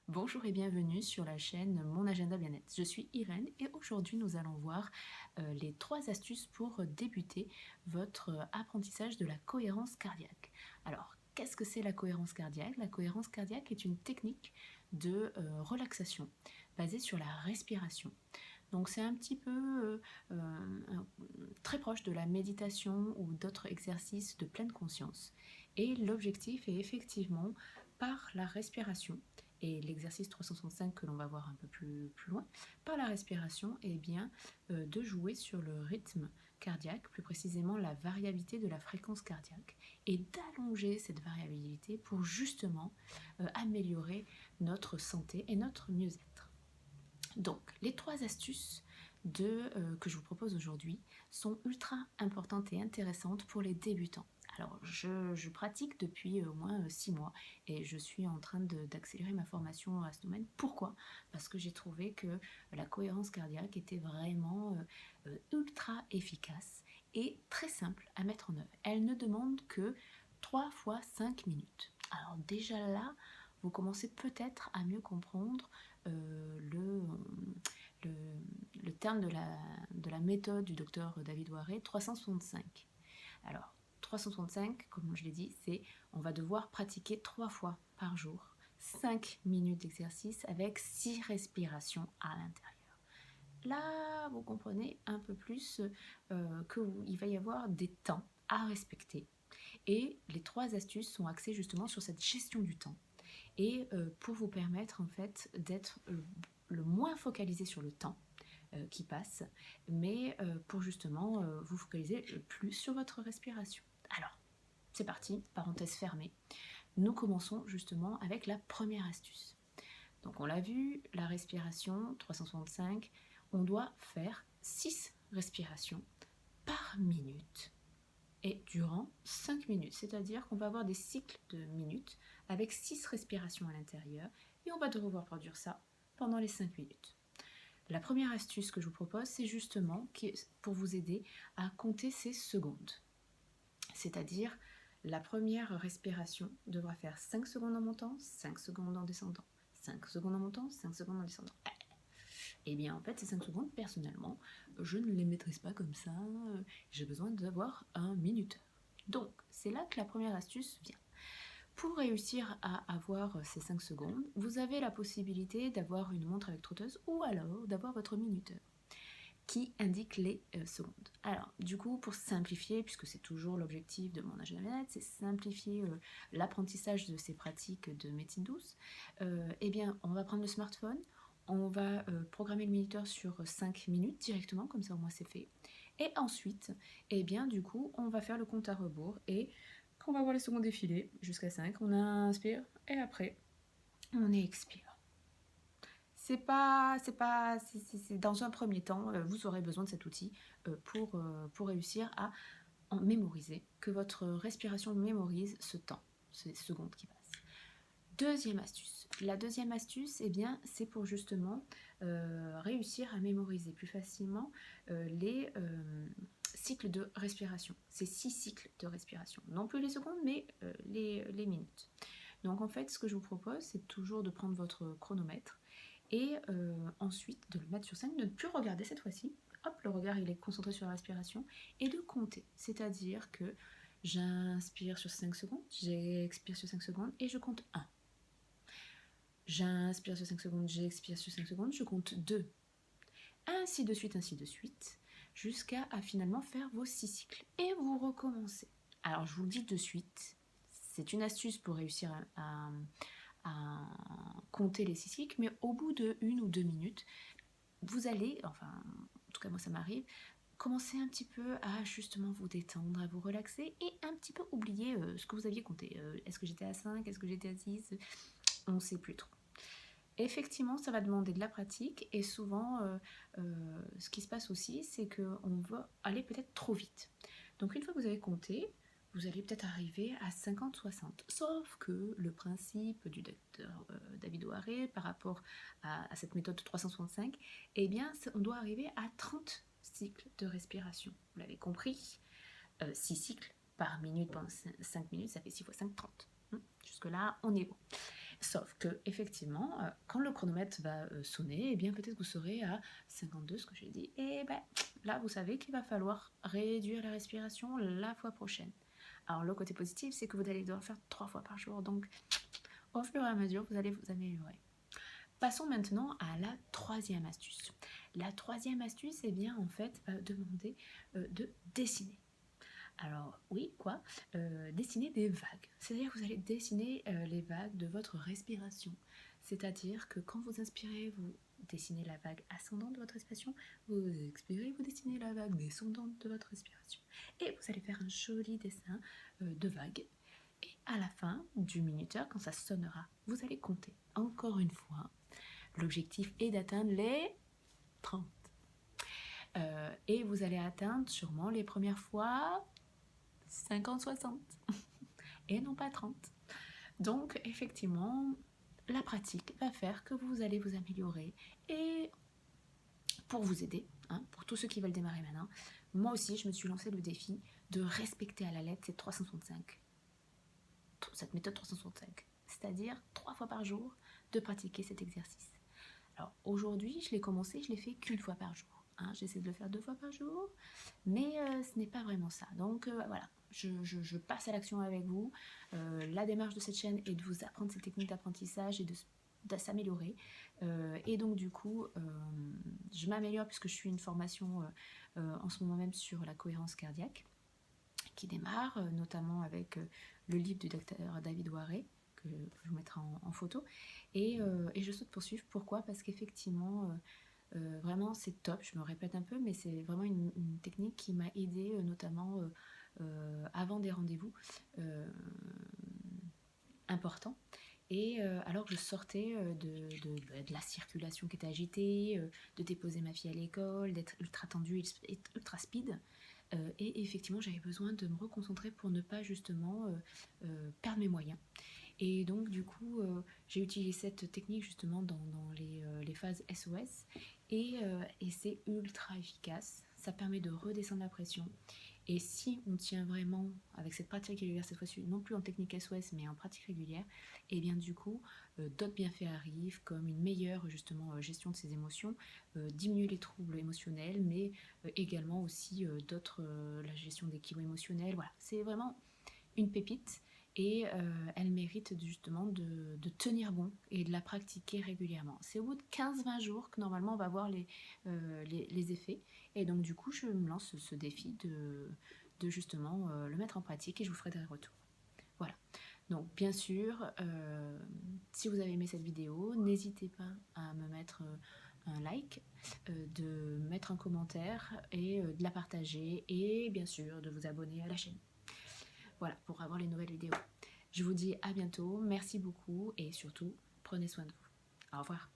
Bonjour et bienvenue sur la chaîne Mon Agenda Bien-être. Je suis Irène et aujourd'hui nous allons voir les 3 astuces pour débuter votre apprentissage de la cohérence cardiaque. Alors, qu'est-ce que c'est la cohérence cardiaque? La cohérence cardiaque est une technique de relaxation basée sur la respiration. Donc c'est un petit peu très proche de la méditation ou d'autres exercices de pleine conscience. Et l'objectif est effectivement par la respiration, et l'exercice 365 que l'on va voir un peu plus loin, par la respiration, de jouer sur le rythme cardiaque, plus précisément la variabilité de la fréquence cardiaque, et d'allonger cette variabilité pour justement améliorer notre santé et notre mieux-être. Donc, les 3 astuces que je vous propose aujourd'hui sont ultra importantes et intéressantes pour les débutants. Alors, je pratique depuis au moins 6 mois et je suis en train d'accélérer ma formation à ce domaine. Pourquoi? Parce que j'ai trouvé que la cohérence cardiaque était vraiment ultra efficace et très simple à mettre en œuvre. Elle ne demande que 3 fois 5 minutes. Alors déjà là, vous commencez peut-être à mieux comprendre le, le, le terme de la méthode du docteur David Waré, 365. Alors, 365, comme je l'ai dit, c'est on va devoir pratiquer 3 fois par jour, 5 minutes d'exercice avec 6 respirations à l'intérieur. Là, vous comprenez un peu plus qu'il va y avoir des temps à respecter. Et les 3 astuces sont axées justement sur cette gestion du temps et pour vous permettre en fait d'être le moins focalisé sur le temps qui passe, mais pour justement vous focaliser le plus sur votre respiration. Alors, c'est parti, parenthèse fermée. Nous commençons justement avec la première astuce. Donc on l'a vu, la respiration 365, on doit faire 6 respirations par minute et durant 5 minutes, c'est-à-dire qu'on va avoir des cycles de minutes avec 6 respirations à l'intérieur et on va devoir produire ça pendant les 5 minutes. La première astuce que je vous propose, c'est justement pour vous aider à compter ces secondes. C'est-à-dire, la première respiration devra faire 5 secondes en montant, 5 secondes en descendant, 5 secondes en montant, 5 secondes en descendant. Et bien en fait, ces 5 secondes, personnellement, je ne les maîtrise pas comme ça, j'ai besoin d'avoir un minuteur. Donc, c'est là que la première astuce vient. Pour réussir à avoir ces 5 secondes, vous avez la possibilité d'avoir une montre avec trotteuse ou alors d'avoir votre minuteur qui indique les secondes. Alors, du coup, pour simplifier, puisque c'est toujours l'objectif de mon agenda bien-être, c'est simplifier l'apprentissage de ces pratiques de médecine douce, on va prendre le smartphone, on va programmer le minuteur sur 5 minutes directement, comme ça au moins c'est fait. Et ensuite, du coup, on va faire le compte à rebours et quand on va voir les secondes défiler jusqu'à 5, on inspire et après, on expire. C'est dans un premier temps, vous aurez besoin de cet outil pour réussir à en mémoriser, que votre respiration mémorise ce temps, ces secondes qui passent. Deuxième astuce. La deuxième astuce, c'est pour justement réussir à mémoriser plus facilement les cycles de respiration. C'est 6 cycles de respiration. Non plus les secondes, mais les minutes. Donc en fait, ce que je vous propose, c'est toujours de prendre votre chronomètre et ensuite de le mettre sur 5, de ne plus regarder cette fois-ci. Hop, le regard il est concentré sur la respiration et de compter. C'est-à-dire que j'inspire sur 5 secondes, j'expire sur 5 secondes et je compte 1. J'inspire sur 5 secondes, j'expire sur 5 secondes, je compte 2. Ainsi de suite, jusqu'à finalement faire vos 6 cycles. Et vous recommencez. Alors je vous le dis de suite, c'est une astuce pour réussir à compter les 6 cycles, mais au bout de 1 ou 2 minutes, vous allez, enfin, en tout cas moi ça m'arrive, commencer un petit peu à justement vous détendre, à vous relaxer et un petit peu oublier ce que vous aviez compté. Est-ce que j'étais à 5? Est-ce que j'étais à 6? On ne sait plus trop. Effectivement, ça va demander de la pratique et souvent, ce qui se passe aussi, c'est qu'on va aller peut-être trop vite. Donc une fois que vous avez compté, vous allez peut-être arriver à 50-60. Sauf que le principe du docteur David Waré par rapport à cette méthode 365, on doit arriver à 30 cycles de respiration. Vous l'avez compris, 6 cycles par minute pendant 5 minutes, ça fait 6 fois 5, 30. Jusque-là, on est bon. Sauf que, effectivement, quand le chronomètre va sonner, eh bien peut-être que vous serez à 52, ce que j'ai dit, et ben là, vous savez qu'il va falloir réduire la respiration la fois prochaine. Alors, le côté positif, c'est que vous allez devoir faire 3 fois par jour, donc au fur et à mesure, vous allez vous améliorer. Passons maintenant à la troisième astuce. La troisième astuce, eh bien, en fait, va demander de dessiner. Alors oui, quoi dessiner des vagues. C'est-à-dire que vous allez dessiner les vagues de votre respiration. C'est-à-dire que quand vous inspirez, vous dessinez la vague ascendante de votre respiration, vous expirez, vous dessinez la vague descendante de votre respiration. Et vous allez faire un joli dessin de vague. Et à la fin du minuteur, quand ça sonnera, vous allez compter. Encore une fois, l'objectif est d'atteindre les 30. Et vous allez atteindre sûrement les premières fois 50-60 et non pas 30. Donc effectivement, la pratique va faire que vous allez vous améliorer. Et pour vous aider, hein, pour tous ceux qui veulent démarrer maintenant, moi aussi je me suis lancé le défi de respecter à la lettre ces 365. Cette méthode 365, c'est-à-dire 3 fois par jour de pratiquer cet exercice. Alors aujourd'hui, je l'ai commencé, je l'ai fait qu'une fois par jour. Hein. J'essaie de le faire 2 fois par jour, mais ce n'est pas vraiment ça. Donc voilà, je passe à l'action avec vous. La démarche de cette chaîne est de vous apprendre ces techniques d'apprentissage et de s'améliorer. Et donc du coup, je m'améliore puisque je suis une formation en ce moment même sur la cohérence cardiaque qui démarre, notamment avec le livre du docteur David Waré, que je vous mettrai en photo. Et je souhaite poursuivre. Pourquoi? Parce qu'effectivement, vraiment, c'est top. Je me répète un peu, mais c'est vraiment une technique qui m'a aidée, notamment avant des rendez-vous importants. Et alors que je sortais de la circulation qui était agitée, de déposer ma fille à l'école, d'être ultra tendue et ultra speed, et effectivement j'avais besoin de me reconcentrer pour ne pas justement perdre mes moyens. Et donc du coup j'ai utilisé cette technique justement dans les phases SOS et c'est ultra efficace. Ça permet de redescendre la pression. Et si on tient vraiment avec cette pratique régulière, cette fois-ci, non plus en technique SOS, mais en pratique régulière, et bien du coup, d'autres bienfaits arrivent, comme une meilleure justement gestion de ses émotions, diminuer les troubles émotionnels, mais également aussi d'autres, la gestion des kilos émotionnels. Voilà, c'est vraiment une pépite et elle mérite justement de tenir bon et de la pratiquer régulièrement. C'est au bout de 15-20 jours que normalement on va voir les effets et donc du coup je me lance ce défi de justement le mettre en pratique et je vous ferai des retours. Voilà. Donc bien sûr, si vous avez aimé cette vidéo, n'hésitez pas à me mettre un like, de mettre un commentaire et de la partager et bien sûr de vous abonner à la chaîne. Voilà, pour avoir les nouvelles vidéos. Je vous dis à bientôt, merci beaucoup et surtout, prenez soin de vous. Au revoir.